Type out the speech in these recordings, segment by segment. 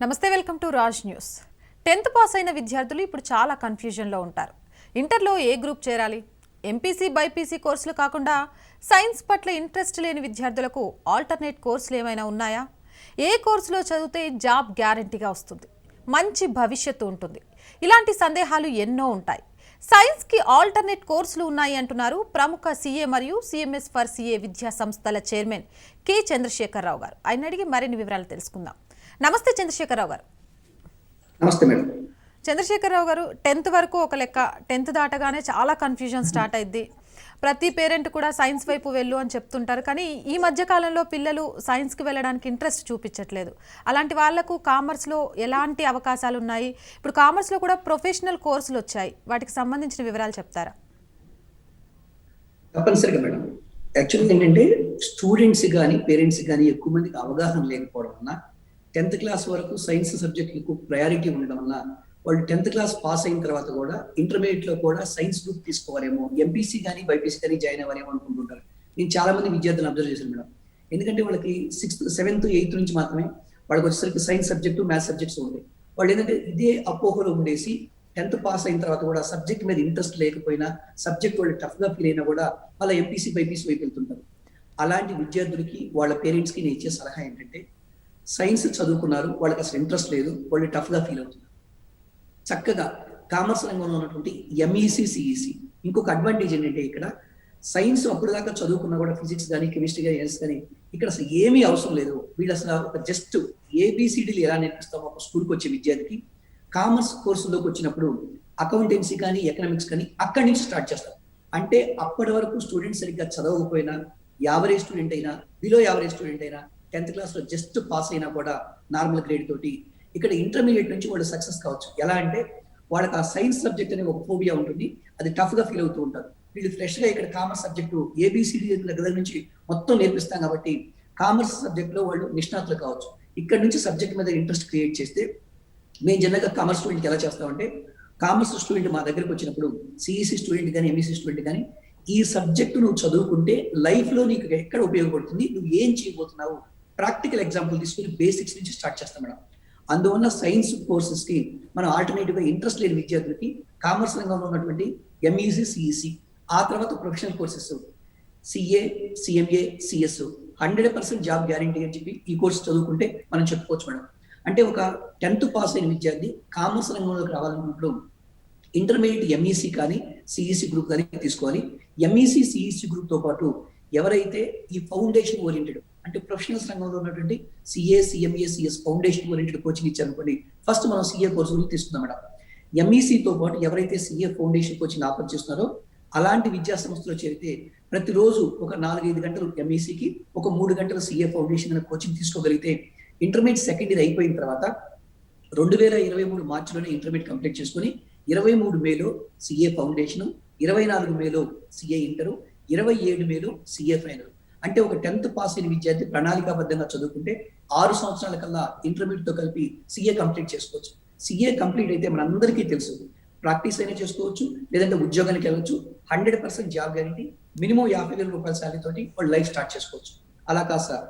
నమస్తే, welcome to Raj news. 10th pass అయిన విద్యార్థులు ఇప్పుడు చాలా కన్ఫ్యూజన్లో ఉంటారు. ఇంటర్లో ఏ గ్రూప్ చేరాలి? ఎంపీసీ బైపీసీ కోర్సులు కాకుండా సైన్స్ పట్ల ఇంట్రెస్ట్ లేని విద్యార్థులకు ఆల్టర్నేట్ కోర్సులు ఏమైనా ఉన్నాయా? ఏ కోర్సులో చదివితే జాబ్ గ్యారంటీగా వస్తుంది, మంచి భవిష్యత్తు ఉంటుంది? ఇలాంటి సందేహాలు ఎన్నో ఉంటాయి. సైన్స్కి ఆల్టర్నేట్ కోర్సులు ఉన్నాయి అంటున్నారు ప్రముఖ సీఏ మరియు సిఎంఎస్ ఫర్ సీఏ విద్యా సంస్థల చైర్మన్ కె చంద్రశేఖరరావు గారు. ఆయన అడిగి మరిన్ని వివరాలు తెలుసుకుందాం. నమస్తే చంద్రశేఖరరావు గారు. నమస్తే మేడం. చంద్రశేఖరరావు గారు, 10th వరకు ఒక లెక్క, 10th దాటగానే చాలా కన్ఫ్యూజన్ స్టార్ట్ అయింది. ప్రతి పేరెంట్ కూడా సైన్స్ వైపు వెళ్ళు అని చెప్తుంటారు, కానీ ఈ మధ్య కాలంలో పిల్లలు సైన్స్కి వెళ్ళడానికి ఇంట్రెస్ట్ చూపించట్లేదు. అలాంటి వాళ్లకు కామర్స్లో ఎలాంటి అవకాశాలు ఉన్నాయి? ఇప్పుడు కామర్స్లో కూడా ప్రొఫెషనల్ కోర్సులు వచ్చాయి, వాటికి సంబంధించిన వివరాలు చెప్తారా? తప్పనిసరిగా మేడం. యాక్చువల్గా ఏంటంటే స్టూడెంట్స్ కానీ పేరెంట్స్ కానీ ఎక్కువ మందికి అవగాహన లేకపోవడం వలన 10th క్లాస్ వరకు సైన్స్ సబ్జెక్టులకు ప్రయారిటీ ఉండడం వల్ల వాళ్ళు 10th క్లాస్ పాస్ అయిన తర్వాత కూడా ఇంటర్మీడియట్ లో కూడా సైన్స్ గ్రూప్ తీసుకోవాలేమో, ఎంపీసీ కానీ బైపీసీ కానీ జాయిన్ అవ్వాలేమో అనుకుంటుంటారు. నేను చాలా మంది విద్యార్థులను అబ్జర్వ్ చేశాను మేడం. ఎందుకంటే వాళ్ళకి 6th 7th 8th నుంచి మాత్రమే వాళ్ళకి వచ్చేసరికి సైన్స్ సబ్జెక్టు మ్యాథ్స్ సబ్జెక్ట్స్ ఉంటాయి. వాళ్ళు ఏంటంటే ఇదే అపోహలో ఉండేసి 10th పాస్ అయిన తర్వాత కూడా సబ్జెక్ట్ మీద ఇంట్రెస్ట్ లేకపోయినా, సబ్జెక్ట్ వాళ్ళు టఫ్ గా ఫీల్ అయినా కూడా వాళ్ళ ఎంపీసీ బైపీసీ వైపు వెళ్తుంటారు. అలాంటి విద్యార్థులకి వాళ్ళ పేరెంట్స్కి నేను ఇచ్చే సలహా ఏంటంటే, సైన్స్ చదువుకున్నారు, వాళ్ళకి అసలు ఇంట్రెస్ట్ లేదు, వాళ్ళు టఫ్ గా ఫీల్ అవుతున్నారు, చక్కగా కామర్స్ రంగంలో ఉన్నటువంటి ఎంఈసీ సిఈసి. ఇంకొక అడ్వాంటేజ్ ఏంటంటే, ఇక్కడ సైన్స్ అప్పుడు దాకా చదువుకున్నా కూడా ఫిజిక్స్ కానీ కెమిస్ట్రీ కానీ ఎస్ కానీ ఇక్కడ అసలు ఏమీ అవసరం లేదు. వీళ్ళు అసలు ఒక జస్ట్ ఏబిసిడీలు ఎలా నేర్పిస్తామో ఒక స్కూల్కి వచ్చే విద్యార్థికి కామర్స్ కోర్సులోకి వచ్చినప్పుడు అకౌంటెన్సీ కానీ ఎకనామిక్స్ కానీ అక్కడి నుంచి స్టార్ట్ చేస్తారు. అంటే అప్పటి వరకు స్టూడెంట్ సరిగ్గా చదవకపోయినా, యావరేజ్ స్టూడెంట్ అయినా, బిలో యావరేజ్ స్టూడెంట్ అయినా, 10th క్లాస్ లో జస్ట్ పాస్ అయినా కూడా నార్మల్ గ్రేడ్ తోటి ఇక్కడ ఇంటర్మీడియట్ నుంచి వాళ్ళు సక్సెస్ కావచ్చు. ఎలా అంటే వాళ్ళకి ఆ సైన్స్ సబ్జెక్ట్ అనే ఒక ఫోబియా ఉంటుంది, అది టఫ్ గా ఫీల్ అవుతూ ఉంటారు. వీళ్ళు ఫ్రెష్ గా ఇక్కడ కామర్స్ సబ్జెక్టు ఏబిసిడి దగ్గర నుంచి మొత్తం నేర్పిస్తాం కాబట్టి కామర్స్ సబ్జెక్ట్ లో వాళ్ళు నిష్ణాతులు కావచ్చు. ఇక్కడ నుంచి సబ్జెక్ట్ మీద ఇంట్రెస్ట్ క్రియేట్ చేస్తే, మేము జనరల్గా కామర్స్ స్టూడెంట్కి ఎలా చేస్తామంటే, కామర్స్ స్టూడెంట్ మా దగ్గరకు వచ్చినప్పుడు సిఈసి స్టూడెంట్ కానీ ఎంఈసీ స్టూడెంట్ కానీ ఈ సబ్జెక్టు నువ్వు చదువుకుంటే లైఫ్ లో నీకు ఎక్కడ ఉపయోగపడుతుంది, నువ్వు ఏం చేయబోతున్నావు, ప్రాక్టికల్ ఎగ్జాంపుల్ తీసుకుని బేసిక్స్ నుంచి స్టార్ట్ చేస్తాం మేడం. అందువల్ల సైన్స్ కోర్సెస్ కి మనం ఆల్టర్నేటివ్ గా ఇంట్రెస్ట్ లేని విద్యార్థులకి కామర్స్ రంగంలో ఉన్నటువంటి ఎంఈసీ సిఈసి, ఆ తర్వాత professional courses CA CMA CS 100% job guarantee అని చెప్పి ఈ కోర్సు చదువుకుంటే మనం చెప్పుకోవచ్చు మేడం. అంటే ఒక 10th పాస్ అయిన విద్యార్థి కామర్స్ రంగంలోకి రావాలనుకున్నప్పుడు ఇంటర్మీడియట్ ఎంఈసీ కానీ సిఈసి గ్రూప్ కానీ తీసుకోవాలి. ఎంఈసీ సిఈసి గ్రూప్ తో పాటు ఎవరైతే ఈ ఫౌండేషన్ ఓరియంటెడ్ అంటే ప్రొఫెషనల్స్ రంగంలో ఉన్నటువంటి CA CMA CS foundation oriented coaching ఇచ్చారనుకోండి, ఫస్ట్ మనం సిఏ కోర్సు తీసుకుందాం మేడం. ఎంఈసీతో పాటు ఎవరైతే సిఏ ఫౌండేషన్ కోచింగ్ ఆఫర్ చేస్తున్నారో అలాంటి విద్యా సంస్థలో చేరితే ప్రతిరోజు ఒక 4-5 గంటలు ఎంఈసీకి, ఒక 3 గంటలు సిఏ ఫౌండేషన్ అనే కోచింగ్ తీసుకోగలిగితే ఇంటర్మీడియట్ సెకండ్ ఇయర్ అయిపోయిన తర్వాత 2023 మార్చిలోనే ఇంటర్మీడియట్ కంప్లీట్ చేసుకుని 23 మేలో సిఏ ఫౌండేషన్, 24 మేలో సిఏ ఇంటరు, 27 మేలో సిఏ ఫైనల్. అంటే ఒక 10th పాస్ అయిన విద్యార్థి ప్రణాళికాబద్ధంగా చదువుకుంటే 6 సంవత్సరాల కల్లా ఇంటర్మీడియట్ తో కలిపి సిఏ కంప్లీట్ చేసుకోవచ్చు. సిఏ కంప్లీట్ అయితే మనందరికీ తెలుసు, ప్రాక్టీస్ అయినా చేసుకోవచ్చు, లేదంటే ఉద్యోగానికి వెళ్ళవచ్చు, 100% జాబ్ గ్యారంటీ, మినిమం 50,000 రూపాయల శాలరీ తోటి వాళ్ళు లైఫ్ స్టార్ట్ చేసుకోవచ్చు. అలా కాదు సార్,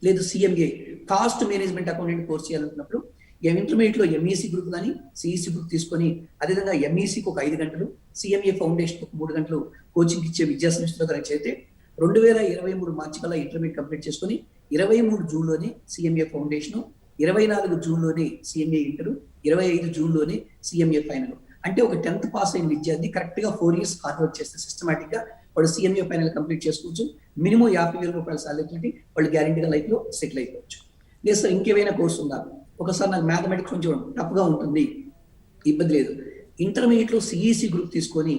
లేదు CMA cost management accountant course చేయాలనుకున్నప్పుడు ఇంటర్మీడియట్ లో ఎంఈసీ గ్రూప్ కానీ సిఈసి గ్రూప్ తీసుకొని, అదేవిధంగా ఎంఈసీకి ఒక 5 గంటలు, సిఎంఏ ఫౌండేషన్ ఒక 3 గంటలు కోచింగ్ ఇచ్చే విద్యా సంస్థలో కనెక్ట్ అయితే 2023 మార్చి కల్లా ఇంటర్మీడియట్ కంప్లీట్ చేసుకుని 23 జూన్లోనే సిఎంఏ ఫౌండేషన్, 24 జూన్లోనే సిఎంఏ ఇంటర్, 25 జూన్లోనే సిఎంఏ ఫైనల్. అంటే ఒక 10th పాస్ అయిన విద్యార్థి కరెక్ట్ గా 4 ఇయర్స్ హార్డ్ వర్క్ చేస్తే సిస్టమాటిక్ గా వాళ్ళు సిఎంఏ ఫైనల్ కంప్లీట్ చేసుకోవచ్చు. మినిమం 50,000 రూపాయల శాలరీ తోటి వాళ్ళు గ్యారంటీగా లైఫ్ లో సెటిల్ అయిపోవచ్చు. లేదు సార్ ఇంకేమైనా కోర్సు ఉందా, ఒకసారి నాకు మ్యాథమెటిక్స్ కొంచెం టఫ్ గా ఉంటుంది, ఇబ్బంది లేదు, ఇంటర్మీడియట్ లో సిఈసి గ్రూప్ తీసుకొని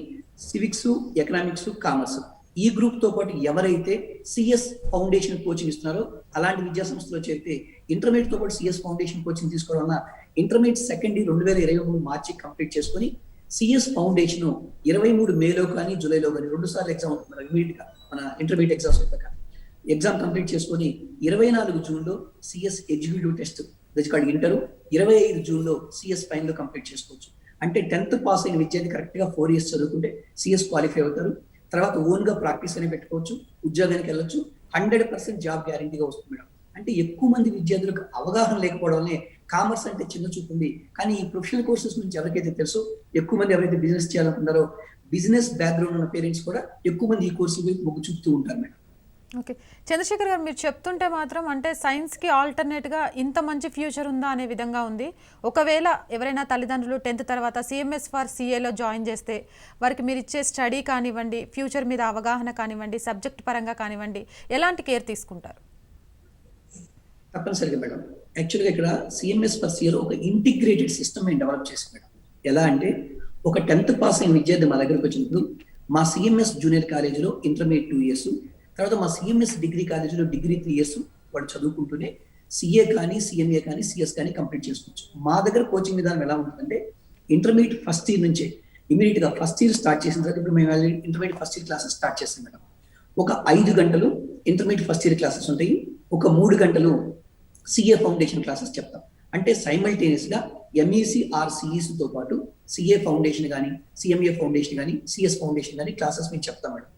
సివిక్స్ ఎకనామిక్స్ కామర్స్ ఈ గ్రూప్ తో పాటు ఎవరైతే సిఎస్ ఫౌండేషన్ కోచింగ్ ఇస్తున్నారో అలాంటి విద్యా సంస్థలో చేరితే ఇంటర్మీడియట్ తో పాటు సిఎస్ ఫౌండేషన్ కోచింగ్ తీసుకోవడం వల్ల intermediate second year 2023 March complete చేసుకుని సిఎస్ ఫౌండేషన్ 23 మేలో కానీ జూలైలో కానీ 2 సార్లు ఎగ్జామ్ ఉంటుంది ఇమీడియట్ గా మన ఇంటర్మీడియట్ ఎగ్జామ్స్ ఎగ్జామ్ కంప్లీట్ చేసుకొని 24 జూన్లో CS executive test called inter, 25 జూన్లో సిఎస్ ఫైనల్ కంప్లీట్ చేసుకోవచ్చు. అంటే 10th పాస్ అయిన విద్యార్థి కరెక్ట్ గా 4 ఇయర్స్ చదువుకుంటే సిఎస్ క్వాలిఫై అవుతారు. తర్వాత ఓన్ గా ప్రాక్టీస్ అని పెట్టుకోవచ్చు, ఉద్యోగానికి వెళ్ళొచ్చు, 100% జాబ్ గ్యారంటీగా వస్తుంది మేడం. అంటే ఎక్కువ మంది విద్యార్థులకు అవగాహన లేకపోవడం వల్లే కామర్స్ అంటే చిన్న చూపు ఉంది. కానీ ఈ ప్రొఫెషనల్ కోర్సెస్ నుంచి ఎవరికైతే తెలుసో, ఎక్కువ మంది ఎవరైతే బిజినెస్ చేయాలనుకుంటారో, బిజినెస్ బ్యాక్గ్రౌండ్ ఉన్న పేరెంట్స్ కూడా ఎక్కువ మంది ఈ కోర్సు వైపు మొగ్గు చూపుతూ ఉంటారు మేడం. ఓకే. చంద్రశేఖర్ గారు, మీరు చెప్తుంటే మాత్రం అంటే సైన్స్కి ఆల్టర్నేట్గా ఇంత మంచి ఫ్యూచర్ ఉందా అనే విధంగా ఉంది. ఒకవేళ ఎవరైనా తల్లిదండ్రులు 10th తర్వాత సిఎంఎస్ ఫర్ సిఏలో జాయిన్ చేస్తే వారికి మీరు ఇచ్చే స్టడీ కానివ్వండి, ఫ్యూచర్ మీద అవగాహన కానివ్వండి, సబ్జెక్ట్ పరంగా కానివ్వండి, ఎలాంటి కేర్ తీసుకుంటారు? తప్పనిసరిగా మేడం. యాక్చువల్గా ఇక్కడ సిఎంఎస్ ఫర్ సిఏలో ఒక ఇంటిగ్రేటెడ్ సిస్టమ్ మేము డెవలప్ చేసాం మేడం. ఎలా అంటే, ఒక 10th పాస్ అయిన విద్యార్థి మా దగ్గరకు వచ్చినప్పుడు మా సిఎంఎస్ జూనియర్ కాలేజీలో ఇంటర్మీడియట్ 2 years, తర్వాత మా సిఎంఎస్ డిగ్రీ కాలేజీలో డిగ్రీ 3 years వాడు చదువుకుంటూనే సిఏ కానీ, సిఎంఏ కానీ, సిఎస్ కానీ కంప్లీట్ చేసుకోవచ్చు. మా దగ్గర కోచింగ్ విధానం ఎలా ఉంటుందంటే, ఇంటర్మీడియట్ ఫస్ట్ ఇయర్ నుంచే ఇమీడియట్ గా ఫస్ట్ ఇయర్ స్టార్ట్ చేసిన తర్వాత, ఇప్పుడు మేము intermediate first year classes start చేస్తాం మేడం. ఒక 5 గంటలు ఇంటర్మీడియట్ ఫస్ట్ ఇయర్ క్లాసెస్ ఉంటాయి, ఒక 3 గంటలు సిఏ ఫౌండేషన్ క్లాసెస్ చెప్తాం. అంటే సైమల్టేనియస్ గా ఎంఈసి ఆర్ సిఈసి తో పాటు సిఏ ఫౌండేషన్ కానీ, సిఎంఏ ఫౌండేషన్ కానీ, సిఎస్ ఫౌండేషన్ కానీ క్లాసెస్ మేము చెప్తాం మేడం.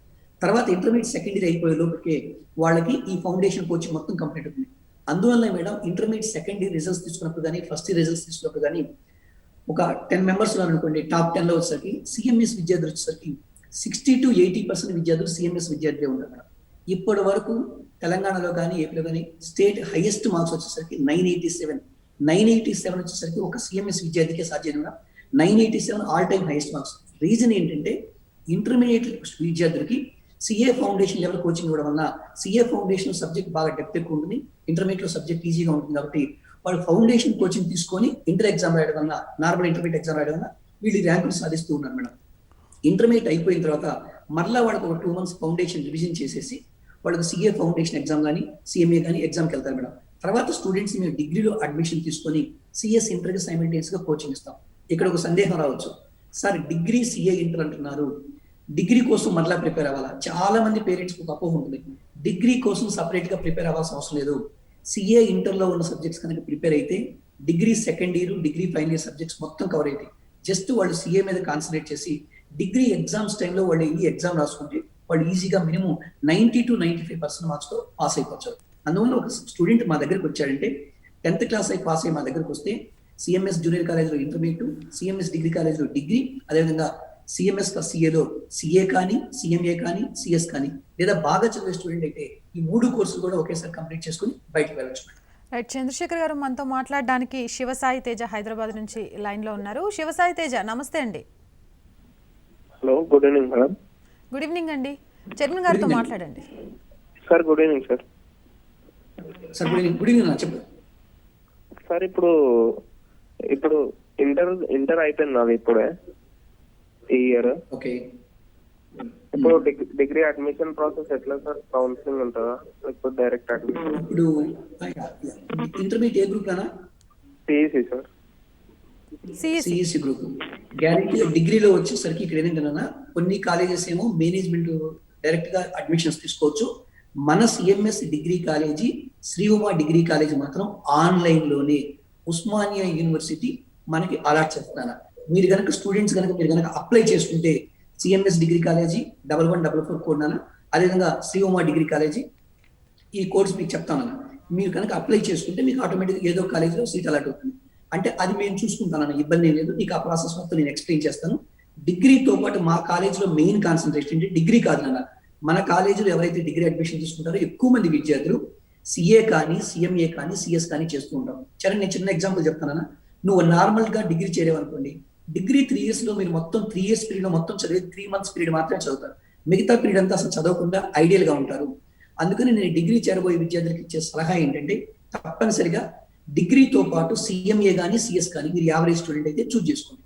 తర్వాత ఇంటర్మీడియట్ సెకండ్ ఇయర్ అయిపోయే లోపలికే వాళ్ళకి ఈ ఫౌండేషన్ కోచింగ్ మొత్తం కంప్లీట్ అవుతుంది. అందువల్ల madam, intermediate second year results తీసుకున్నప్పుడు కానీ, ఫస్ట్ ఇయర్ రిజల్ట్స్ తీసుకున్నప్పుడు కానీ, ఒక 10 members అనుకోండి, టాప్ 10 లో వచ్చేసరికి సిఎంఎస్ విద్యార్థులు వచ్చేసరికి 60 to 80% విద్యార్థులు సిఎంఎస్ విద్యార్థులే ఉంటారు మేడం. ఇప్పటి వరకు తెలంగాణలో కానీ, ఏపీలో కానీ స్టేట్ హైయెస్ట్ మార్క్స్ వచ్చేసరికి 987 వచ్చేసరికి ఒక సిఎంఎస్ విద్యార్థికే సాధ్యం. 987 all time highest marks. Reason ఏంటంటే, ఇంటర్మీడియట్ విద్యార్థులకి సిఏ ఫౌండేషన్ లెవెల్ కోచింగ్ ఇవ్వడం వల్ల సిఏ ఫౌండేషన్ సబ్జెక్ట్ బాగా డెప్త్ ఎక్కువ ఉంటుంది, ఇంటర్మీడియట్ లో సబ్జెక్ట్ ఈజీగా ఉంటుంది. కాబట్టి వాళ్ళు ఫౌండేషన్ కోచింగ్ తీసుకొని ఇంటర్ ఎగ్జామ్ రాయడం వల్ల, నార్మల్ ఇంటర్మీడియట్ ఎగ్జామ్ రాయడం వల్ల వీళ్ళు ర్యాంకులు సాధిస్తూ ఉన్నారు మేడం. ఇంటర్మీడియట్ అయిపోయిన తర్వాత మరలా వాళ్ళకి ఒక 2 months ఫౌండేషన్ రివిజన్ చేసేసి వాళ్ళకి సిఏ ఫౌండేషన్ ఎగ్జామ్ కానీ, సిఎంఏ కానీ ఎగ్జామ్కి వెళ్తారు మేడం. తర్వాత స్టూడెంట్స్ మేము డిగ్రీలో అడ్మిషన్ తీసుకొని సిఎస్ ఇంటర్కి సైమల్టేనియస్ గా కోచింగ్ ఇస్తాం. ఇక్కడ ఒక సందేహం రావచ్చు, సార్ డిగ్రీ సిఏ ఇంటర్ అంటున్నారు, డిగ్రీ కోసం మరలా ప్రిపేర్ అవ్వాలా? చాలా మంది పేరెంట్స్ ఒక అపోహ ఉంటుంది, డిగ్రీ కోసం సపరేట్ గా ప్రిపేర్ అవ్వాల్సిన అవసరం లేదు. సిఏ ఇంటర్ లో ఉన్న సబ్జెక్ట్స్ కనుక ప్రిపేర్ అయితే degree second year, degree final year subjects మొత్తం కవర్ అవుతాయి. జస్ట్ వాళ్ళు సిఏ మీద కాన్సన్ట్రేట్ చేసి డిగ్రీ ఎగ్జామ్స్ టైంలో వాళ్ళు ఈ ఎగ్జామ్ రాసుకుంటే వాళ్ళు ఈజీగా మినిమం 90 to 95% మార్క్స్ తో పాస్ అయిపోవచ్చు. అందువల్ల ఒక స్టూడెంట్ మా దగ్గరకు వచ్చాడంటే, 10th class అయి పాస్ అయ్యి మా దగ్గరకు వస్తే సిఎంఎస్ జూనియర్ కాలేజ్లో ఇంటర్మీడియట్, సిఎంఎస్ డిగ్రీ కాలేజ్లో డిగ్రీ, అదేవిధంగా సిఎంఎస్ ఫర్ సిఏలో సిఏ కానీ, సిఎంఏ కానీ, సిఎస్ కానీ, లేదా బాగా చదివే స్టూడెంట్ అయితే ఈ 3 కోర్సులు కూడా ఒకేసారి కంప్లీట్ చేసుకుని బయటకు వెళ్ళొచ్చు. రైట్. చంద్రశేఖర్ గారు, మనతో మాట్లాడడానికి శివసాయి తేజ హైదరాబాద్ నుంచి లైన్ లో ఉన్నారు. శివసాయి తేజ, నమస్తే అండి. Hello, good evening madam. Good evening అండి. చైర్మన్ గారితో మాట్లాడండి. Sir good evening sir. Sir good evening చెప్పండి. సార్ ఇప్పుడు ఇంటర్ అయిపోయింది నాది ఇప్పుడే ఈ ఇయర్. ఓకే. ఇప్పుడు డిగ్రీ అడ్మిషన్ ప్రాసెస్ ఎట్లా సార్? కౌన్సిలింగ్ ఉంటుందా లేకపోతే డైరెక్ట్ అడ్మిషన్? ఇప్పుడు ఇంటర్మీడియట్ ఏ గ్రూప్ అనా? CEC sir. CEC group. Guarantee డిగ్రీలో వచ్చేసరికి ఇక్కడ ఏంటంటే, కొన్ని కాలేజెస్ ఏమో మేనేజ్మెంట్ డైరెక్ట్ గా అడ్మిషన్స్ తీసుకోవచ్చు. మన CMS degree college, Shri Uma degree college మాత్రం ఆన్లైన్ లోనే ఉస్మానియా యూనివర్సిటీ మనకి అలాట్ చేస్తున్నారు. మీరు కనుక స్టూడెంట్స్ మీరు కనుక అప్లై చేసుకుంటే సిఎంఎస్ డిగ్రీ కాలేజీ 1144 కోడ్ నాన్న, అదేవిధంగా శ్రీ ఉమా డిగ్రీ కాలేజీ ఈ కోర్స్ మీకు చెప్తాను. మీరు కనుక అప్లై చేసుకుంటే మీకు ఆటోమేటిక్గా ఏదో కాలేజీలో సీట్ అలాట్ అవుతుంది. అంటే అది మేము చూసుకుంటానన్న ఇబ్బంది ఏం లేదు. మీకు ఆ ప్రాసెస్ మొత్తం నేను ఎక్స్ప్లెయిన్ చేస్తాను. డిగ్రీతో పాటు మా కాలేజీలో మెయిన్ కాన్సన్ట్రేషన్ అంటే డిగ్రీ కాదు నాన్న, మన కాలేజీలో ఎవరైతే డిగ్రీ అడ్మిషన్ తీసుకుంటారో ఎక్కువ మంది విద్యార్థులు సిఏ కానీ, సిఎంఏ కానీ, సిఎస్ కానీ చేస్తూ ఉంటాం. చరణ్, నేను చిన్న ఎగ్జాంపుల్ చెప్తానన్నా. నువ్వు నార్మల్ గా డిగ్రీ చేరేవనుకోండి, డిగ్రీ 3 years లో మీరు మొత్తం 3 years పీరియడ్ లో మొత్తం చదివి 3 months పీరియడ్ మాత్రమే చదువుతారు. మిగతా పీరియడ్ అంతా అసలు చదవకుండా ఐడియల్ గా ఉంటారు. అందుకని నేను డిగ్రీ చేరబోయే విద్యార్థులకు ఇచ్చే సలహా ఏంటంటే, తప్పనిసరిగా డిగ్రీతో పాటు సిఎంఏ కానీ, సిఎస్ కానీ మీరు యావరేజ్ స్టూడెంట్ అయితే చూజ్ చేసుకోండి.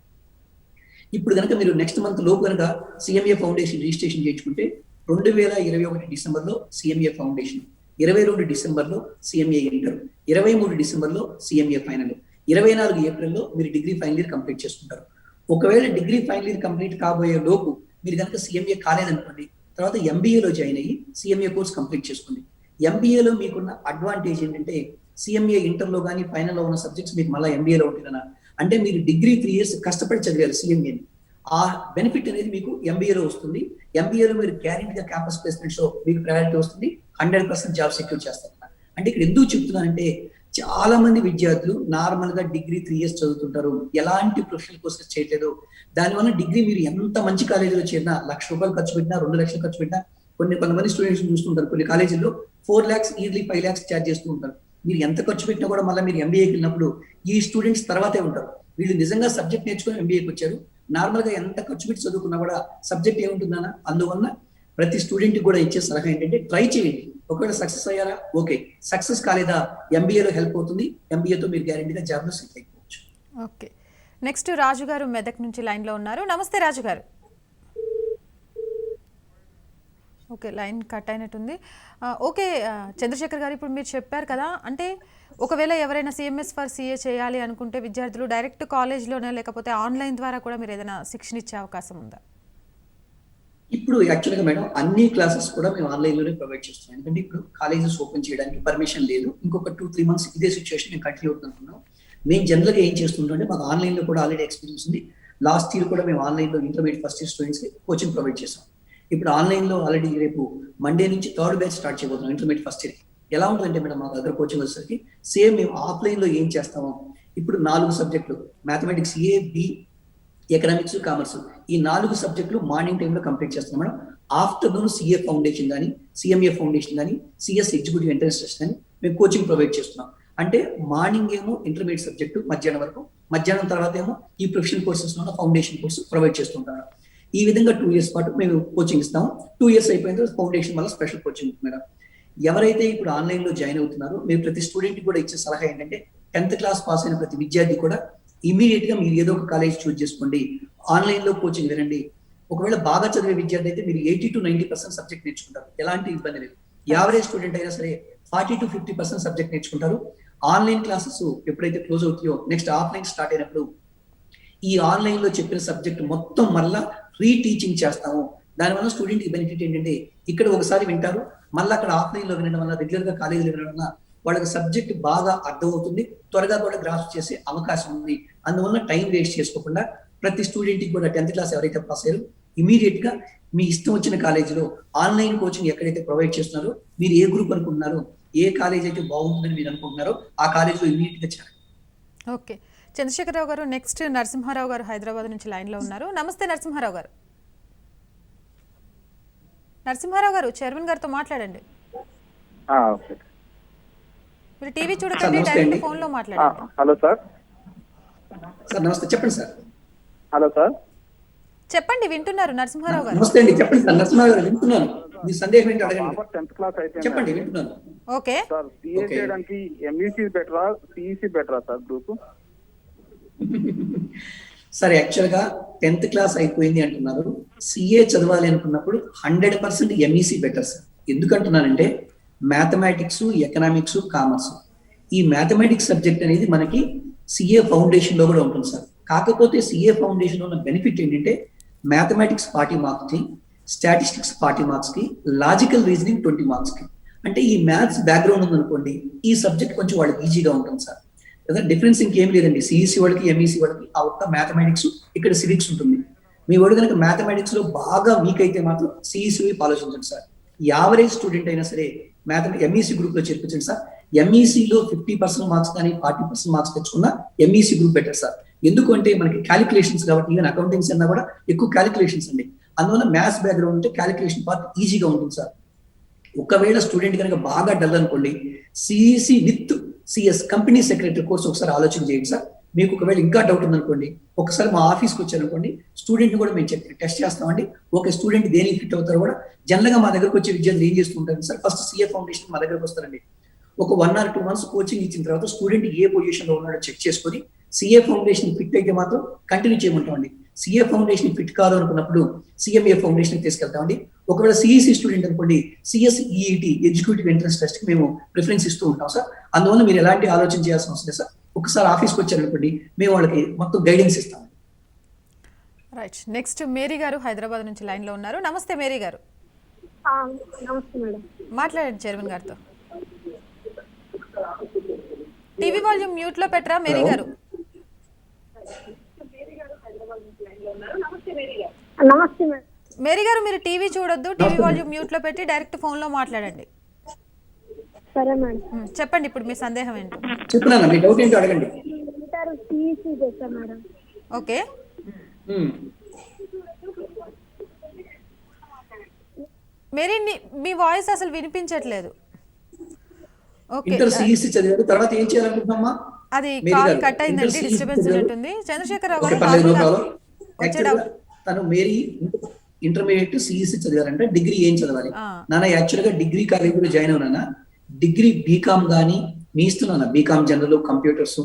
ఇప్పుడు కనుక మీరు నెక్స్ట్ మంత్ లోపు కనుక సిఎంఏ ఫౌండేషన్ రిజిస్ట్రేషన్ చేయించుకుంటే 2021 డిసెంబర్లో సిఎంఏ ఫౌండేషన్, 22 డిసెంబర్లో సిఎంఏ ఇంటర్, 23 డిసెంబర్లో సిఎంఏ ఫైనల్, 24 ఏప్రిల్లో మీరు డిగ్రీ ఫైనల్ ఇయర్ కంప్లీట్ చేసుకుంటారు. ఒకవేళ డిగ్రీ ఫైనల్ ఇయర్ కంప్లీట్ కాబోయే లోపు మీరు కనుక సిఎంఏ కాలేదనుకోండి, తర్వాత ఎంబీఏలో జాయిన్ అయ్యి సిఎంఏ కోర్స్ కంప్లీట్ చేసుకోండి. ఎంబీఏలో మీకున్న అడ్వాంటేజ్ ఏంటంటే, సిఎంఏ ఇంటర్లో కానీ ఫైనల్లో ఉన్న సబ్జెక్ట్స్ మీకు మళ్ళీ ఎంబీఏలో ఉంటుందన్న. అంటే మీరు డిగ్రీ 3 years కష్టపడి చదివారు సిఎంఏని, ఆ బెనిఫిట్ అనేది మీకు ఎంబీఏలో వస్తుంది. ఎంబీఏలో మీరు గ్యారెంటీగా క్యాంపస్ ప్లేస్మెంట్స్ లో మీకు ప్రయారిటీ వస్తుంది, 100% జాబ్ సెక్యూర్ చేస్తారు. అంటే ఇక్కడ ఎందుకు చెప్తున్నానంటే, చాలా మంది విద్యార్థులు నార్మల్ గా డిగ్రీ 3 years చదువుతుంటారు, ఎలాంటి ప్రొఫెషనల్ కోర్సెస్ చేయట్లేదు. దానివల్ల డిగ్రీ మీరు ఎంత మంచి కాలేజీలో చేరినా, ₹1,00,000 ఖర్చు పెట్టినా, 2 లక్షలు ఖర్చు పెట్టినా, కొంతమంది స్టూడెంట్స్ చూస్తుంటారు కొన్ని కాలేజీల్లో 4 lakhs ఇయర్లీ 5 lakhs ఛార్జ్ చేస్తూ ఉంటారు. మీరు ఎంత ఖర్చు పెట్టినా కూడా మళ్ళీ మీరు ఎంబీఏకి వెళ్ళినప్పుడు ఈ స్టూడెంట్స్ తర్వాతే ఉంటారు. వీళ్ళు నిజంగా సబ్జెక్ట్ నేర్చుకుని ఎంబీఏకి వచ్చారు. నార్మల్ గా ఎంత ఖర్చు పెట్టి చదువుకున్నా కూడా సబ్జెక్ట్ ఏముంటుందన్న. అందువల్ల ప్రతి స్టూడెంట్ కూడా ఇచ్చే సలహా ఏంటంటే ట్రై చేయండి. ఒకవేళ సక్సెస్ అయ్యారా ఓకే, సక్సెస్ కాలేదా ఎంబీఏలో హెల్ప్ అవుతుంది. ఎంబీఏతో మీరు గ్యారెంటీగా జాబ్లో సెటిల్ అయిపోవచ్చు. ఓకే, నెక్స్ట్ రాజు గారు మెదక్ నుంచి లైన్లో ఉన్నారు. నమస్తే రాజు గారు. ఓకే, లైన్ కట్ అయినట్టుంది. ఓకే చంద్రశేఖర్ గారు, ఇప్పుడు మీరు చెప్పారు కదా, అంటే ఒకవేళ ఎవరైనా సిఎంఎస్ ఫర్ సిఏ చేయాలి అనుకుంటే విద్యార్థులు డైరెక్ట్ కాలేజ్లోనే లేకపోతే ఆన్లైన్ ద్వారా కూడా మీరు ఏదైనా శిక్షణ ఇచ్చే అవకాశం ఉందా? ఇప్పుడు యాక్చువల్గా మేడం అన్ని క్లాసెస్ కూడా మేము ఆన్లైన్లోనే ప్రొవైడ్ చేస్తున్నాం. ఎందుకంటే ఇప్పుడు కాలేజెస్ ఓపెన్ చేయడానికి పర్మిషన్ లేదు. ఇంకొక 2-3 months ఇదే సిచ్యువేషన్ మేము కంటిన్యూ అవుతున్నాం. మేము జనరల్గా ఏం చేస్తుంటే మాకు ఆన్లైన్లో కూడా ఆల్రెడీ ఎక్స్పీరియన్స్ ఉంది. లాస్ట్ ఇయర్ కూడా మేము ఆన్లైన్లో ఇంటర్మీడియట్ ఫస్ట్ ఇయర్ స్టూడెంట్స్కి కోచింగ్ ప్రొవైడ్ చేసాం. ఇప్పుడు ఆన్లైన్లో ఆల్రెడీ రేపు మండే నుంచి 3rd batch స్టార్ట్ చేయబోతున్నాం ఇంటర్మీడియట్ ఫస్ట్ ఇయర్కి. ఎలా ఉంటుందంటే మేడం మా దగ్గర కోచింగ్ వచ్చేసరికి సేమ్ మేము ఆఫ్లైన్లో ఏం చేస్తామో ఇప్పుడు 4 సబ్జెక్టులు మ్యాథమెటిక్స్ ఏ, బి, ఎకనామిక్స్, కామర్స్, ఈ 4 సబ్జెక్టులు మార్నింగ్ టైంలో కంప్లీట్ చేస్తాం మేడం. ఆఫ్టర్నూన్ సిఏ ఫౌండేషన్ కానీ, సిఎంఏ ఫౌండేషన్ కానీ, సిఎస్ ఎగ్జిక్యూటివ్ ఎంట్రన్స్ టెస్ట్ కానీ మేము కోచింగ్ ప్రొవైడ్ చేస్తున్నాం. అంటే మార్నింగ్ ఏమో ఇంటర్మీడియట్ సబ్జెక్టు మధ్యాహ్నం వరకు, మధ్యాహ్నం తర్వాత ఏమో ఈ ప్రొఫెషనల్ కోర్సెస్ లో ఫౌండేషన్ కోర్సు ప్రొవైడ్ చేస్తుంటాం. ఈ విధంగా 2 years పాటు మేము కోచింగ్ ఇస్తాము. 2 years అయిపోయిన తర్వాత ఫౌండేషన్ వల్ల స్పెషల్ కోచింగ్ మేడం. ఎవరైతే ఇప్పుడు ఆన్లైన్ లో జాయిన్ అవుతున్నారో మీరు ప్రతి స్టూడెంట్ కూడా ఇచ్చే సలహా ఏంటంటే 10th class పాస్ అయిన ప్రతి విద్యార్థి కూడా ఇమీడియట్ గా మీరు ఏదో ఒక కాలేజ్ చూస్ చేసుకోండి, ఆన్లైన్ లో కోచింగ్ వినండి. ఒకవేళ బాగా చదివే విద్యార్థి అయితే మీరు 80 to 90% సబ్జెక్ట్ నేర్చుకుంటారు, ఎలాంటి ఇబ్బంది లేదు. యావరేజ్ స్టూడెంట్ అయినా సరే 40 to 50% సబ్జెక్ట్ నేర్చుకుంటారు. ఆన్లైన్ క్లాసెస్ ఎప్పుడైతే క్లోజ్ అవుతాయో నెక్స్ట్ ఆఫ్లైన్ స్టార్ట్ అయినప్పుడు ఈ ఆన్లైన్ లో చెప్పిన సబ్జెక్ట్ మొత్తం మళ్ళా రీటీచింగ్ చేస్తాము. దానివల్ల స్టూడెంట్ కి బెనిఫిట్ ఏంటంటే ఇక్కడ ఒకసారి వింటారు, మళ్ళీ అక్కడ ఆఫ్లైన్ లో వినడం వల్ల, రెగ్యులర్ గా కాలేజీలో వినడం వల్ల వాళ్ళకి సబ్జెక్ట్ బాగా అర్థమవుతుంది, త్వరగా కూడా గ్రాస్ప్ చేసే అవకాశం ఉంది. అందువల్ల టైం వేస్ట్ చేసుకోకుండా ప్రతి స్టూడెంట్ కి కూడా 10th class ఎవరైతే పాస్ అయ్యారో ఇమీడియట్ గా మీ ఇష్టం వచ్చిన కాలేజీలో ఆన్లైన్ కోచింగ్ ఎక్కడైతే ప్రొవైడ్ చేస్తున్నారో, మీరు ఏ గ్రూప్ అనుకుంటున్నారో, ఏ కాలేజ్ అయితే బాగుంటుందని మీరు అనుకుంటున్నారో ఆ కాలేజీలో ఇమీడియట్ గా చేరండి. ఓకే, చంద్రశేఖరరావు గారు, నెక్స్ట్ నరసింహారావు గారు హైదరాబాద్ నుంచి లైన్లో ఉన్నారు. నమస్తే నరసింహారావు గారు. నరసింహారావు గారు, చైర్మన్ గారితో మాట్లాడండి. మీరు టీవీ చూడకండి, డైరెక్ట్ ఫోన్ లో మాట్లాడండి. Hello sir. సార్ నమస్తే, చెప్పండి సార్. హలో సార్, చెప్పండి, వింటున్నారు నరసింహారావు గారు. నమస్తే అండి, చెప్పండి సార్. నరసింహారావు గారు వింటున్నాను, మీ సందేహం ఏంటి అడగండి. 10th class అయితే చెప్పండి, వింటున్నాను. ఓకే సార్, సిఏ చేయడానికి ఎంఈసీ బెటరా, సిఈసీ బెటరా సార్ గ్రూప్? సార్ యాక్చువల్ గా 10th class అయిపోయింది అంటున్నారు, సిఏ చదవాలి అనుకున్నప్పుడు 100% ఎంఈసీ బెటర్ సార్. ఎందుకంటున్నానంటే మ్యాథమెటిక్స్, ఎకనామిక్స్, కామర్స్, ఈ మ్యాథమెటిక్స్ సబ్జెక్ట్ అనేది మనకి సిఏ ఫౌండేషన్ లో కూడా ఉంటుంది సార్. కాకపోతే సిఏ ఫౌండేషన్ లో ఉన్న బెనిఫిట్ ఏంటంటే మ్యాథమెటిక్స్ 40 marks కి, స్టాటిస్టిక్స్ 40 marks కి, లాజికల్ రీజనింగ్ 20 marks కి. అంటే ఈ మ్యాథ్స్ బ్యాక్గ్రౌండ్ ఉందనుకోండి, ఈ సబ్జెక్ట్ కొంచెం వాళ్ళకి ఈజీగా ఉంటుంది సార్. డిఫరెన్స్ ఇంకేం లేదండి. సిఈసి వాళ్ళకి, ఎంఈసి వాళ్ళకి ఆ ఒక్క మ్యాథమెటిక్స్, ఇక్కడ సివిక్స్ ఉంటుంది. మీ వాడు కనుక మ్యాథమెటిక్స్ లో బాగా వీక్ అయితే మాత్రం సిఈసి వైపు ఆలోచించండి సార్. యావరేజ్ స్టూడెంట్ అయినా సరే ఎంఈసి గ్రూప్ లో చేర్పించండి సార్. ఎంఈసిలో 50% మార్క్స్ కానీ 40% మార్క్స్ తెచ్చుకున్నా ఎంఈసి గ్రూప్ బెటర్ సార్. ఎందుకంటే మనకి క్యాలిక్యులేషన్స్ కాబట్టి, ఈవెన్ అకౌంటింగ్స్ అన్నా కూడా ఎక్కువ క్యాలిక్యులేషన్స్ అండి. అందువల్ల మ్యాథ్స్ బ్యాక్గ్రౌండ్ ఉంటే క్యాలిక్యులేషన్ పార్ట్ ఈజీగా ఉంటుంది సార్. ఒకవేళ స్టూడెంట్ కనుక బాగా డల్ అనుకోండి, CEC with CS company secretary course ఒకసారి ఆలోచన చేయండి సార్. మీకు ఒకవేళ ఇంకా డౌట్ ఉందనుకోండి, ఒకసారి మా ఆఫీస్కి వచ్చారనుకోండి, స్టూడెంట్ కూడా మేము టెస్ట్ చేస్తామండి. ఒక స్టూడెంట్ దేనికి ఫిట్ అవుతారో కూడా జనరల్ గా మా దగ్గరకు వచ్చే విద్యార్థులు ఏం చేస్తుంటారు సార్, ఫస్ట్ సిఏ ఫౌండేషన్ మా దగ్గరకు వస్తారండి. ఒక 1 or 2 months కోచింగ్ ఇచ్చిన తర్వాత స్టూడెంట్ ఏ పొజిషన్ లో ఉన్నాడో చెక్ చేసుకొని సిఏ ఫౌండేషన్ ఫిట్ అయితే మాత్రం కంటిన్యూ చేయమంటామండి. సిఏ ఫౌండేషన్ ఫిట్ కాదు అనుకున్నప్పుడు సిఎంఏ ఫౌండేషన్ తీసుకెళ్తామండి. ఒకవేళ సిఈసి స్టూడెంట్ అనుకోండి, సిఎస్ఈఈటి ఎగ్జిక్యూటివ్ ఎంట్రన్స్ టెస్ట్ కి మేము ప్రిఫరెన్స్ ఇస్తూ ఉంటాం సార్. అందువల్ల మీరు ఎలాంటి ఆలోచన చేయాల్సిన అవసరం లేదు సార్. ఒకసారి ఆఫీస్కి వచ్చారనుకోండి, మేము వాళ్ళకి మొత్తం గైడెన్స్ ఇస్తాం. రైట్, నెక్స్ట్ మేరీ గారు హైదరాబాద్ నుంచి లైన్ లో ఉన్నారు. నమస్తే మేరీ గారు. నమస్తే మేడం. మాట్లాడండి చైర్మన్ గారితో. టీవీ వాల్యూమ్ మ్యూట్ లో పెట్టరా మేరీ గారు? నమస్తే మేడం. మేరీ గారు, మీరు టీవీ చూడొద్దు, టీవీ వాల్యూమ్ మ్యూట్ లో పెట్టి డైరెక్ట్ ఫోన్ లో మాట్లాడండి. సరే మేడం. చెప్పండి ఇప్పుడు మీ సందేహం ఏంటో. చెప్తున్నాను, మీ డౌట్ ఏంటో అడగండి. ఇంటర్ సిఈసి చేస్తా మేడం. ఓకే, ఉమ్. మేరీ మీ వాయిస్ అసలు వినిపించట్లేదు. ఓకే, ఇంటర్ సిఈసి చదివారు, తర్వాత ఏం చేయాలనుకుంటున్నామా? అది మేరీ కాల్ గారు, కట్ అయిందండి, ఇంటర్ డిస్టర్బెన్స్ CEC ఉన్నట్టుంది. చంద్రశేఖరరావు ఓకే, గారు పర్లేదు, నో మామూలుగా ప్రాబ్లం. వచ్చే యాక్చువల్గా తను మేరీ ఇంటర్మీడియట్ సిఈసి చదివారంటే డిగ్రీ ఏం చదవాలి నాన్న? యాక్చువల్గా డిగ్రీ కాలేజీలో జాయిన్ అవునా? డిగ్రీ బీకామ్ కానీ మీ ఇస్తున్నాను, BCom general, computers,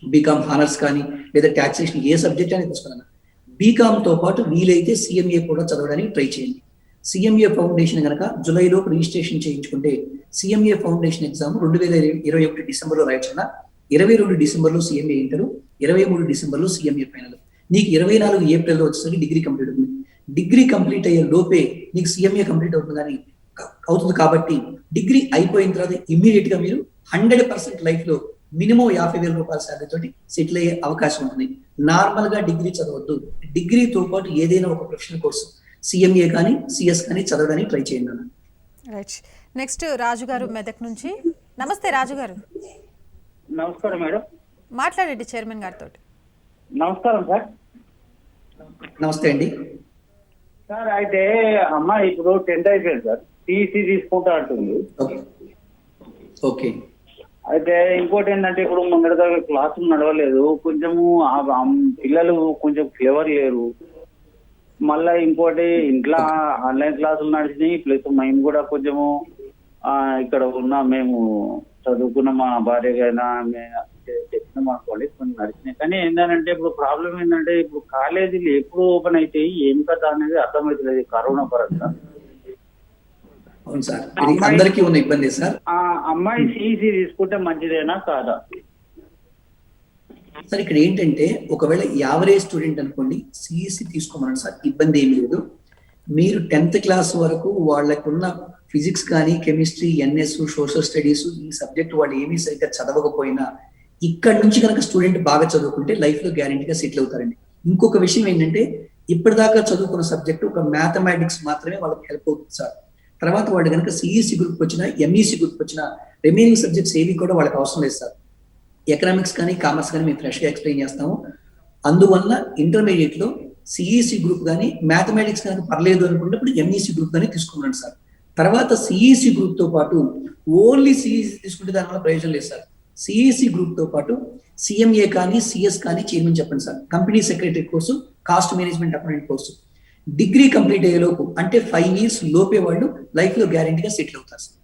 BCom honours కానీ లేదా టాక్సేషన్ ఏ సబ్జెక్ట్ అనేది తీసుకున్నాను. బీకామ్ తో పాటు వీలైతే సిఎంఏ కూడా చదవడానికి ట్రై చేయండి. సిఎంఏ ఫౌండేషన్ కనుక జూలైలో రిజిస్ట్రేషన్ చేయించుకుంటే సిఎంఏ ఫౌండేషన్ ఎగ్జామ్ 2021 డిసెంబర్లో రాయొచ్చున్నా, 22 డిసెంబర్లో సిఎంఏ ఇంటర్, 23 డిసెంబర్లో సిఎంఏ ఫైనల్. నీకు 24 ఏప్రిల్లో వచ్చేసరికి డిగ్రీ కంప్లీట్ అవుతుంది. డిగ్రీ కంప్లీట్ అయ్యే లోపే నీకు సిఎంఏ కంప్లీట్ అవుతుంది కానీ అవుతుంది. కాబట్టి డిగ్రీ అయిపోయిన తర్వాత ఇమ్మీడియట్ గా మీరు 100% లైఫ్ లో మినిమం 50,000 రూపాయల శాలరీ తోటి సెటిల్ అయ్యే అవకాశం ఉంటుంది. నార్మల్ గా డిగ్రీ చదవద్దు, డిగ్రీతో పాటు ఏదైనా ఒక ప్రొఫెషనల్ కోర్సు సిఎంఏ కానీ సిఎస్ కానీ చదవడానికి ట్రై చేయండి అన్న. రైట్, నెక్స్ట్ రాజు గారు మెదక్ నుంచి. నమస్తే రాజు గారు. నమస్కారం మేడం. మాట్లాడండి చైర్మన్ గారితో. నమస్కారం సార్. నమస్తే అండి. సార్ అయితే అమ్మాయి ఇప్పుడు 10th అయిపోయింది సార్, టీసీ తీసుకుంటా అంటుంది. ఓకే, అయితే ఇంకోటి ఏంటంటే ఇప్పుడు ముందర క్లాసులు నడవలేదు, కొంచెము పిల్లలు కొంచెం క్లెవర్ లేరు. మళ్ళా ఇంకోటి ఇంట్లో ఆన్లైన్ క్లాసులు నడిచినాయి, ప్లస్ మేము కూడా కొంచెము ఇక్కడ మేము చదువుకున్న మా భార్యకైనా చెప్పినాం అనుకోండి, కొన్ని నడిచినాయి. కానీ ఏంటంటే ఇప్పుడు ప్రాబ్లం ఏంటంటే ఇప్పుడు కాలేజీలు ఎప్పుడు ఓపెన్ అయితే ఏం కదా అనేది అర్థమవుతుంది కరోనా పరంగా. అవును సార్, అందరికీ ఉన్న ఇబ్బంది సార్. ఆ అమ్మాయి సిఈసి తీసుకుంటే మంచిదేనా కాదా సార్? ఇక్కడ ఏంటంటే ఒకవేళ యావరేజ్ స్టూడెంట్ అనుకోండి సిఈసి తీసుకోమన్నాను సార్, ఇబ్బంది ఏమి లేదు. మీరు 10th క్లాస్ వరకు వాళ్ళకున్న ఫిజిక్స్ కానీ కెమిస్ట్రీ, ఎన్ఎస్, సోషల్ స్టడీస్ ఈ సబ్జెక్ట్ వాళ్ళు ఏమీ సరిగ్గా చదవకపోయినా ఇక్కడ నుంచి కనుక స్టూడెంట్ బాగా చదువుకుంటే లైఫ్ లో గ్యారెంటీగా సెటిల్ అవుతారండి. ఇంకొక విషయం ఏంటంటే ఇప్పటిదాకా చదువుకున్న సబ్జెక్ట్ ఒక మ్యాథమెటిక్స్ మాత్రమే వాళ్ళకి హెల్ప్ అవుతుంది సార్. తర్వాత వాళ్ళు కనుక సిఈసి గ్రూప్ వచ్చినా ఎంఈసి గ్రూప్ వచ్చినా రిమైనింగ్ సబ్జెక్ట్స్ ఏవి కూడా వాళ్ళకి అవసరం లేదు సార్. ఎకనామిక్స్ కానీ కామర్స్ కానీ మేము ఫ్రెష్గా ఎక్స్ప్లెయిన్ చేస్తాము. అందువల్ల ఇంటర్మీడియట్ లో సిఈసి గ్రూప్ కానీ మ్యాథమెటిక్స్ కానీ పర్లేదు అనుకున్నప్పుడు ఎంఈసి గ్రూప్ కానీ తీసుకున్నాను సార్. తర్వాత సిఈసి గ్రూప్ తో పాటు ఓన్లీ సిఈసి తీసుకుంటే దానివల్ల ప్రయోజనం లేదు సార్. సిఈసి గ్రూప్ తో పాటు సిఎంఏ కానీ సిఎస్ కానీ చేయమని చెప్పండి sir. Company secretary course, cost management accountant course degree complete అయ్యే లోపు అంటే 5 years లోపే వాళ్ళు లైఫ్ లో గ్యారెంటీగా సెటిల్ అవుతారు సార్.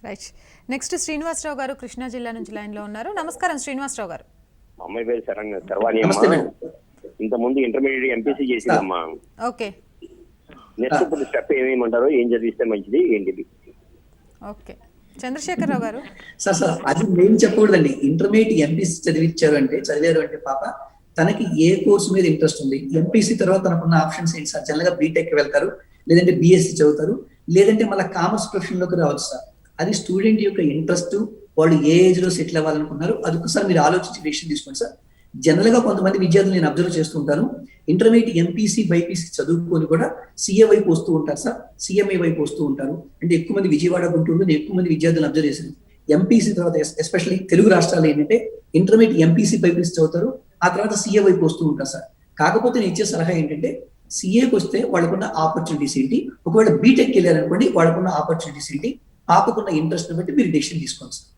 రైట్, నెక్స్ట్ శ్రీనివాసరావు గారు కృష్ణా జిల్లా నుంచి లైన్ లో ఉన్నారు. నమస్కారం శ్రీనివాసరావు గారు. అమ్మాయి పేరు శర్వాణి అమ్మ. ఇంత ముందు ఇంటర్మీడియట్ ఎంపీసీ చేసిందమ్మా. ఓకే, నెక్స్ట్ ఇప్పుడు స్టెప్ ఏమేమంటారో, ఏం చదివిస్తే మంచిది ఏంటిది? ఓకే, చంద్రశేఖరరావు గారు. సార్ అది మేము చెప్పకూడదండి. ఇంటర్మీడియట్ ఎంపీసీ చదివారు అంటే పాప తనకి ఏ కోర్సు మీద ఇంట్రెస్ట్ ఉంది, ఎంపీసీ తర్వాత తనకున్న ఆప్షన్స్ ఏంటి సార్? జనరల్ గా బీటెక్ వెళ్తారు, లేదంటే బిఎస్సి చదువుతారు, లేదంటే మళ్ళీ కామర్స్ ప్రొఫెషన్ లోకి రావచ్చు సార్. అది స్టూడెంట్ యొక్క ఇంట్రెస్ట్, వాళ్ళు ఏ ఏజ్ లో సెటిల్ అవ్వాలనుకున్నారు అది ఒకసారి మీరు ఆలోచించి డెసిషన్ తీసుకోండి సార్. జనరల్ గా కొంతమంది విద్యార్థులు నేను అబ్జర్వ్ చేస్తుంటాను, ఇంటర్మీడియట్ ఎంపీసీ బైపీసీ చదువుకొని కూడా సిఏ వైపు వస్తూ ఉంటారు సార్, సిఎంఏ వైపు వస్తూ ఉంటారు. అంటే ఎక్కువ మంది విజయవాడ, గుంటూరు ఎక్కువ మంది విద్యార్థులు అబ్జర్వ్ చేశాను. ఎంపీసీ తర్వాత ఎస్పెషల్లీ తెలుగు రాష్ట్రాలు ఏంటంటే ఇంటర్మీడియట్ ఎంపీసీ బైపీసీ చదువుతారు, ఆ తర్వాత సిఏ వైపు వస్తూ ఉంటారు సార్. కాకపోతే నేను ఇచ్చే సలహా ఏంటంటే సిఏకి వస్తే వాళ్ళకున్న ఆపర్చునిటీస్ ఏంటి, ఒకవేళ బీటెక్ వెళ్ళారనుకోండి వాళ్ళకున్న ఆపర్చునిటీస్ ఏంటి, పాపకున్న ఇంట్రెస్ట్ బట్టి మీరు డెసిషన్ తీసుకోండి సార్.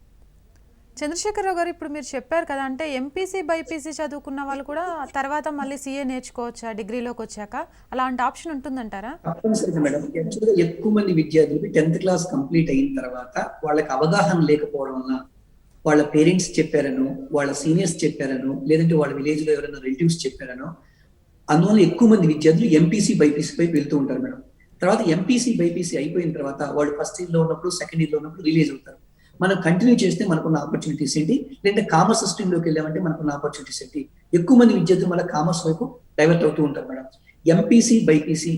చంద్రశేఖరరావు గారు, ఇప్పుడు మీరు చెప్పారు కదా, అంటే ఎంపీసీ బైపీసీ చదువుకున్న వాళ్ళు కూడా తర్వాత మళ్ళీ సీఏ నేర్చుకోవచ్చా డిగ్రీలోకి వచ్చాక? అలాంటి ఆప్షన్ ఉంటుందంటారా? తప్పనిసరిగా మేడం. యాక్చువల్గా ఎక్కువ మంది విద్యార్థులకి 10th క్లాస్ కంప్లీట్ అయిన తర్వాత వాళ్ళకి అవగాహన లేకపోవడం వల్ల వాళ్ళ పేరెంట్స్ చెప్పారనో, వాళ్ళ సీనియర్స్ చెప్పారనో, లేదంటే వాళ్ళ విలేజ్ లో ఎవరైనా రిలేటివ్స్ చెప్పారనో, అందువల్ల ఎక్కువ మంది విద్యార్థులు ఎంపీసీ బైపీసీ పై వెళ్తూ ఉంటారు మేడం. తర్వాత ఎంపీసీ బైపీసీ అయిపోయిన తర్వాత వాళ్ళు ఫస్ట్ ఇయర్ లో ఉన్నప్పుడు, సెకండ్ ఇయర్ లో ఉన్నప్పుడు రిలీజ్ అవుతారు. మనం కంటిన్యూ చేస్తే మనకున్న ఆపర్చునిటీస్ ఏంటి, లేదంటే కామర్స్ స్ట్రీమ్ లోకి వెళ్ళామంటే మనకున్న ఆపర్చునిటీస్ ఏంటి. ఎక్కువ మంది విద్యార్థులు మళ్ళీ కామర్స్ వైపు డైవర్ట్ అవుతూ ఉంటారు madam. MPC BiPC,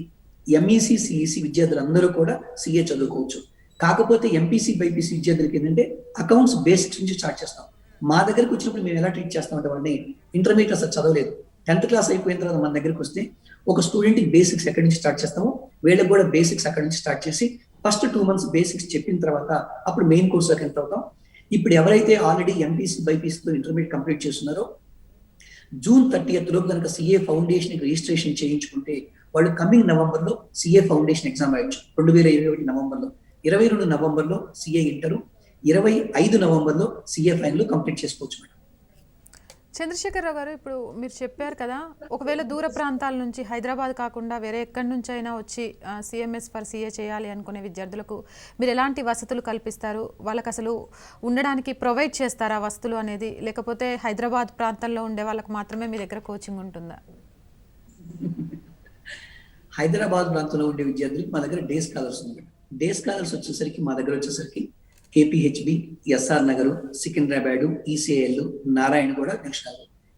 MEC, CEC విద్యార్థులందరూ కూడా సిఏ చదువుకోవచ్చు. కాకపోతే ఎంపీసీ బైపీసీ విద్యార్థులకి ఏంటంటే అకౌంట్స్ బేసిక్స్ నుంచి స్టార్ట్ చేస్తాం. మా దగ్గరకు వచ్చినప్పుడు మేము ఎలా ట్రీట్ చేస్తామంటే వాళ్ళని ఇంటర్మీడియట్ అసలు చదవలేదు, 10th క్లాస్ అయిపోయిన తర్వాత మన దగ్గరకు వస్తే ఒక స్టూడెంట్ బేసిక్స్ ఎక్కడి నుంచి స్టార్ట్ చేస్తామో వీళ్ళకి కూడా బేసిక్స్ అక్కడి నుంచి స్టార్ట్ చేసి ఫస్ట్ 2 months బేసిక్స్ చెప్పిన తర్వాత అప్పుడు మెయిన్ కోర్సులోకి ఎంటర్ అవుతాం. ఇప్పుడు ఎవరైతే ఆల్రెడీ ఎంపీసీ బైపీసీతో ఇంటర్మీడియట్ కంప్లీట్ చేస్తున్నారో June 30th లోపు కనుక సిఏ ఫౌండేషన్ రిజిస్ట్రేషన్ చేయించుకుంటే వాళ్ళు కమింగ్ నవంబర్లో సిఏ ఫౌండేషన్ ఎగ్జామ్ రాయొచ్చు. 2021 నవంబర్లో, 22 నవంబర్లో సిఏ ఇంటరు, 25 నవంబర్లో సిఏ ఫైనల్ కంప్లీట్ చేసుకోవచ్చు మేడం. చంద్రశేఖరరావు గారు, ఇప్పుడు మీరు చెప్పారు కదా, ఒకవేళ దూర ప్రాంతాల నుంచి హైదరాబాద్ కాకుండా వేరే ఎక్కడి నుంచి అయినా వచ్చి సిఎంఎస్ ఫర్ సిఏ చేయాలి అనుకునే విద్యార్థులకు మీరు ఎలాంటి వసతులు కల్పిస్తారు? వాళ్ళకి అసలు ఉండడానికి ప్రొవైడ్ చేస్తారా వసతులు అనేది, లేకపోతే హైదరాబాద్ ప్రాంతంలో ఉండే వాళ్ళకి మాత్రమే మీ దగ్గర కోచింగ్ ఉంటుందా? హైదరాబాద్ ప్రాంతంలో ఉండే విద్యార్థులకు మా దగ్గర డే స్కాలర్స్ ఉన్నాయి. డే స్కాలర్స్ వచ్చేసరికి మా దగ్గర వచ్చేసరికి KPHB, SR Nagar, Secunderabad, ECIL, Narayanaguda, next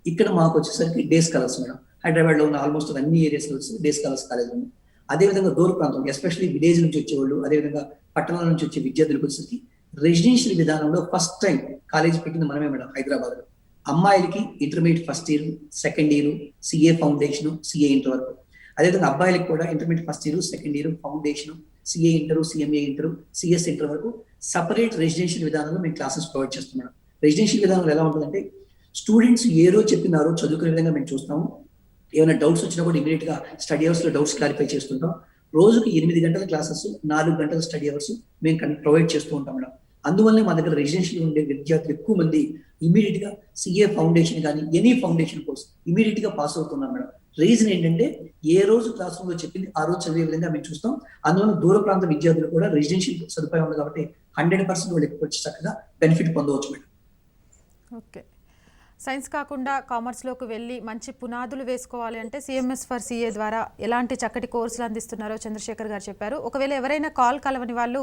ఇక్కడ మాకు వచ్చేసరికి డే స్కాలర్స్ మేడం. హైదరాబాద్ లో ఉన్న ఆల్మోస్ట్ అన్ని ఏరియాస్ లో డే స్కాలర్స్ కాలేజ్ ఉంది. అదేవిధంగా దూర ప్రాంతం ఎస్పెషల్లీ విలేజ్ నుంచి వచ్చేవాళ్ళు, అదేవిధంగా పట్టణాల నుంచి వచ్చే విద్యార్థులకు వచ్చేసరికి రెసిడెన్షియల్ విధానంలో ఫస్ట్ టైం కాలేజ్ పెట్టింది మనమే మేడం హైదరాబాద్ లో. అమ్మాయిలకి intermediate first year, second year CA foundation, CA inter వరకు. అదేవిధంగా అబ్బాయిలకు కూడా intermediate first year, second year foundation, CA inter, CMA inter, CS inter వరకు సపరేట్ రెసిడెన్షియల్ విధానంలో మేము క్లాసెస్ ప్రొవైడ్ చేస్తున్నాం. రెసిడెన్షియల్ విధానంలో ఎలా ఉంటుందంటే స్టూడెంట్స్ ఏ రోజు చెప్పినారో చదువుకునే విధంగా మేము చూస్తాము. ఏమైనా డౌట్స్ వచ్చినా కూడా ఇమీడియట్ గా స్టడీ అవర్స్ లో డౌట్స్ క్లారిఫై చేస్తుంటాం. రోజుకి 8 గంటల క్లాసెస్, 4 గంటల స్టడీ అవర్స్ మేము ప్రొవైడ్ చేస్తూ ఉంటాం మేడం. అందువల్లనే మా దగ్గర రెసిడెన్షియల్ ఉండే విద్యార్థులు ఎక్కువ మంది ఇమీడియట్ గా సిఏ ఫౌండేషన్ కానీ ఎనీ ఫౌండేషన్ కోర్స్ ఇమీడియట్ గా పాస్ అవుతున్నారు మేడం. రీజన్ ఏంటంటే ఏ రోజు క్లాస్ రూమ్ లో చెప్పింది ఆ రోజు చదివే విధంగా మేము చూస్తాం. అందువల్ల దూర ప్రాంత విద్యార్థులు కూడా రెసిడెన్షియల్ సదుపాయం ఉంది కాబట్టి 100% వాళ్ళు ఎక్కువ వచ్చి చక్కగా బెనిఫిట్ పొందవచ్చు మేడం. ఓకే, సైన్స్ కాకుండా కామర్స్లోకి వెళ్ళి మంచి పునాదులు వేసుకోవాలి అంటే సిఎంఎస్ ఫర్ సిఏ ద్వారా ఎలాంటి చక్కటి కోర్సులు అందిస్తున్నారో చంద్రశేఖర్ గారు చెప్పారు. ఒకవేళ ఎవరైనా కాల్ కలవని వాళ్ళు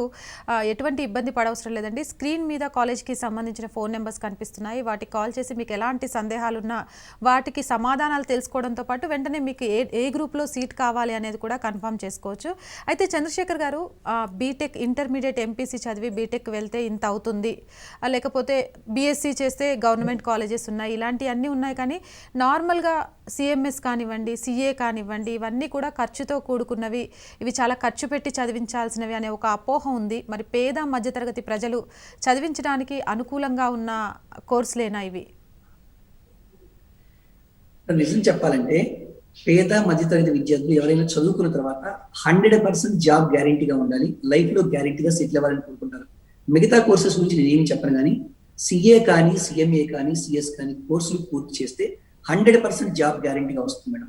ఎటువంటి ఇబ్బంది పడవసరం లేదండి. స్క్రీన్ మీద కాలేజ్కి సంబంధించిన ఫోన్ నెంబర్స్ కనిపిస్తున్నాయి. వాటికి కాల్ చేసి మీకు ఎలాంటి సందేహాలు ఉన్నా వాటికి సమాధానాలు తెలుసుకోవడంతో పాటు వెంటనే మీకు ఏ గ్రూప్లో సీట్ కావాలి అనేది కూడా కన్ఫర్మ్ చేసుకోవచ్చు. అయితే చంద్రశేఖర్ గారు, బీటెక్ ఇంటర్మీడియట్ ఎంపీసీ చదివి బీటెక్ వెళ్తే ఇంత అవుతుంది, లేకపోతే బీఎస్సీ చేస్తే గవర్నమెంట్ కాలేజెస్ ఉన్నాయి, ఇలాంటివన్నీ ఉన్నాయి. కానీ నార్మల్గా సిఎంఎస్ కానివ్వండి, సిఏ కానివ్వండి, ఇవన్నీ కూడా ఖర్చుతో కూడుకున్నవి, ఇవి చాలా ఖర్చు పెట్టి చదివించాల్సినవి అనే ఒక అపోహ ఉంది. మరి పేద మధ్యతరగతి ప్రజలు చదివించడానికి అనుకూలంగా ఉన్న కోర్సులేనా ఇవి? నిజం చెప్పాలంటే పేద మధ్యతరగతి విద్యార్థులు ఎవరైనా చదువుకున్న తర్వాత 100% జాబ్ గ్యారెంటీగా ఉండాలి, లైఫ్ లో గ్యారెంటీగా సెటిల్ అవ్వాలని కోరుకుంటారు. మిగతా కోర్సెస్ గురించి నేను ఏమి చెప్పను, కానీ సిఏ కానీ, సిఎంఏ కానీ, సిఎస్ కానీ కోర్సులు పూర్తి చేస్తే 100% జాబ్ గ్యారెంటీగా వస్తుంది మేడం.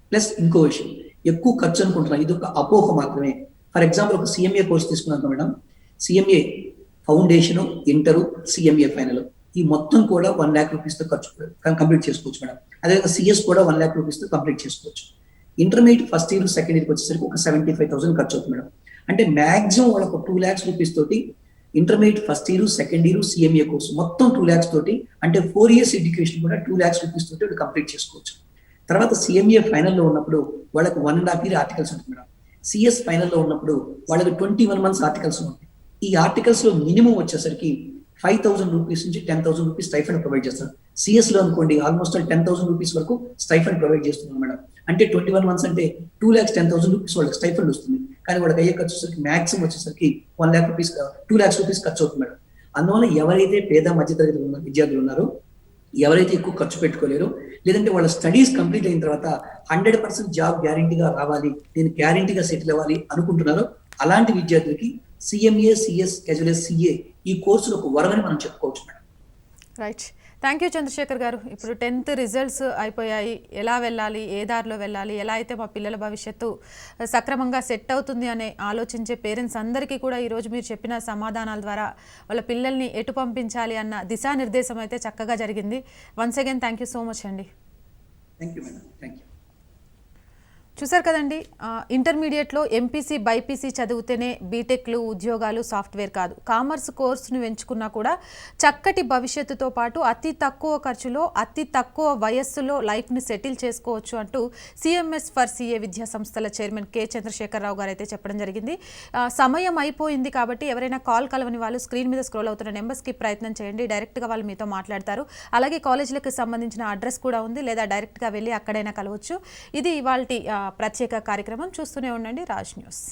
ప్లస్ ఇంకో విషయం, ఎక్కువ ఖర్చు అనుకుంటున్నాను, ఇది ఒక అపోహ మాత్రమే. ఫర్ ఎగ్జాంపుల్ ఒక సిఎంఏ కోర్స్ తీసుకున్నాక madam, CMA foundation, inter, CMA final ఈ మొత్తం కూడా 1 lakh rupees తో ఖర్చు కంప్లీట్ చేసుకోవచ్చు మేడం. అదేవిధంగా సిఎస్ కూడా 1 lakh rupees తో కంప్లీట్ చేసుకోవచ్చు. ఇంటర్మీడియట్ ఫస్ట్ ఇయర్, సెకండ్ ఇయర్కి వచ్చేసరికి ఒక 75,000 ఖర్చు అవుతుంది మేడం. అంటే మాక్సిమం వాళ్ళకు 2 lakhs rupees తోటి intermediate first year, second year, CMA course మొత్తం 2 lakhs తోటి, అంటే 4 years ఎడ్యుకేషన్ కూడా 2 lakhs rupees తోటి వాళ్ళు కంప్లీట్ చేసుకోవచ్చు. తర్వాత సిఎంఏ ఫైనల్లో ఉన్నప్పుడు వాళ్ళకి 1.5 year ఆర్టికల్స్ ఉంటుంది మేడం. సిఎస్ ఫైనల్లో ఉన్నప్పుడు వాళ్ళకి 21 months ఆర్టికల్స్ ఉంటాయి. ఈ ఆర్టికల్స్ లో మినిమం వచ్చేసరికి 5,000 rupees నుంచి 10,000 rupees స్టైఫండ్ ప్రొవైడ్ చేస్తారు. సిఎస్ లో అనుకోండి ఆల్మోస్ట్ 10,000 rupees వరకు స్టైఫండ్ ప్రొవైడ్ చేస్తున్నారు మేడం. అంటే 21 months అంటే 2,10,000 rupees వాళ్ళకి స్టైఫండ్ వస్తుంది. కానీ వాళ్ళకి అయ్యే ఖర్చు వచ్చేసరికి మాక్సిమం వచ్చేసరికి 1 lakh rupees, 2 lakhs rupees ఖర్చు అవుతుంది మేడం. అందువల్ల ఎవరైతే పేద మధ్యతరగతి విద్యార్థులు ఉన్నారో, ఎవరైతే ఎక్కువ ఖర్చు పెట్టుకోలేరో, లేదంటే వాళ్ళ స్టడీస్ కంప్లీట్ అయిన తర్వాత 100% జాబ్ గ్యారెంటీగా రావాలి, నేను గ్యారెంటీగా సెటిల్ అవ్వాలి అనుకుంటున్నారో అలాంటి విద్యార్థులకి CMA, CS as well as CA ఈ కోర్సులు ఒక వరమని మనం చెప్పుకోవచ్చు madam. Right, thank you Chandrasekhar గారు. ఇప్పుడు 10th రిజల్ట్స్ అయిపోయాయి, ఎలా వెళ్ళాలి, ఏ దారిలో వెళ్ళాలి, ఎలా అయితే మా పిల్లల భవిష్యత్తు సక్రమంగా సెట్ అవుతుంది అనే ఆలోచించే పేరెంట్స్ అందరికీ కూడా ఈరోజు మీరు చెప్పిన సమాధానాల ద్వారా వాళ్ళ పిల్లల్ని ఎటు పంపించాలి అన్న దిశానిర్దేశం అయితే చక్కగా జరిగింది. Once again thank you so much అండి. Thank you madam, thank you. చూసారు కదండి, ఇంటర్మీడియట్లో ఎంపీసీ బైపీసీ చదివితేనే బీటెక్లు, ఉద్యోగాలు, సాఫ్ట్వేర్ కాదు. కామర్స్ కోర్సును ఎంచుకున్నా కూడా చక్కటి భవిష్యత్తుతో పాటు అతి తక్కువ ఖర్చులో, అతి తక్కువ వయస్సులో లైఫ్ని సెటిల్ చేసుకోవచ్చు అంటూ సిఎంఎస్ ఫర్ సిఏ విద్యా సంస్థల చైర్మన్ కె చంద్రశేఖరరావు గారు అయితే చెప్పడం జరిగింది. సమయం అయిపోయింది కాబట్టి ఎవరైనా కాల్ కలవని వాళ్ళు స్క్రీన్ మీద స్క్రోల్ అవుతున్న నెంబర్స్కి ప్రయత్నం చేయండి. డైరెక్ట్గా వాళ్ళు మీతో మాట్లాడతారు. అలాగే కాలేజీలకు సంబంధించిన అడ్రస్ కూడా ఉంది, లేదా డైరెక్ట్గా వెళ్ళి అక్కడైనా కలవచ్చు. ఇది ఇవాల్టి ప్రత్యేక కార్యక్రమం. చూస్తూనే ఉండండి రాజ్ న్యూస్.